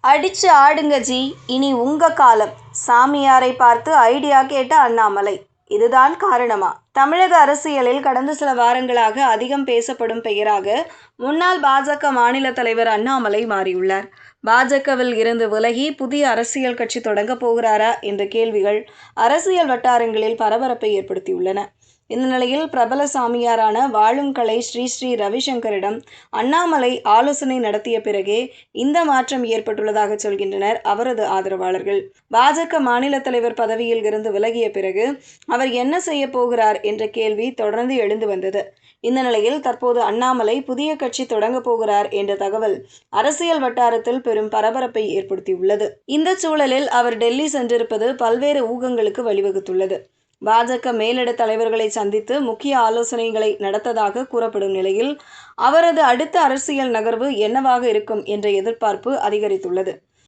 அடிச்சு ஆடுங்க ஜி, இனி உங்க காலம். சாமியாரை பார்த்து ஐடியா கேட்ட அண்ணாமலை. இதுதான் காரணமா? தமிழக அரசியலில் கடந்த சில வாரங்களாக அதிகம் பேசப்படும் பெயராக முன்னாள் பாஜக மாநில தலைவர் அண்ணாமலை மாறியுள்ளார். பாஜகவில் இருந்து விலகி புதிய அரசியல் கட்சி தொடங்க போகிறாரா என்ற கேள்விகள் அரசியல் வட்டாரங்களில் பரபரப்பை ஏற்படுத்தியுள்ளன. இந்த நிலையில் பிரபல சாமியாரான வாழும் கலை ஸ்ரீ ஸ்ரீ ரவிசங்கரிடம் அண்ணாமலை ஆலோசனை நடத்திய பிறகே இந்த மாற்றம் ஏற்பட்டுள்ளதாக சொல்கின்றனர் அவரது ஆதரவாளர்கள். பாஜக மாநில தலைவர் பதவியில் இருந்து விலகிய பிறகு அவர் என்ன செய்ய போகிறார் என்ற கேள்வி தொடர்ந்து எழுந்து வந்தது. இந்த நிலையில் தற்போது அண்ணாமலை புதிய கட்சி தொடங்க போகிறார் என்ற தகவல் அரசியல் வட்டாரத்தில் பெரும் பரபரப்பை ஏற்படுத்தியுள்ளது. இந்த சூழலில் அவர் டெல்லி சென்றிருப்பது பல்வேறு ஊகங்களுக்கு வழிவகுத்துள்ளது. பாஜக மேலிட தலைவர்களை சந்தித்து முக்கிய ஆலோசனைகளை நடத்ததாக கூறப்படும் நிலையில் அவரது அடுத்த அரசியல் நகர்வு என்னவாக இருக்கும் என்ற எதிர்பார்ப்பு அதிகரித்துள்ளது.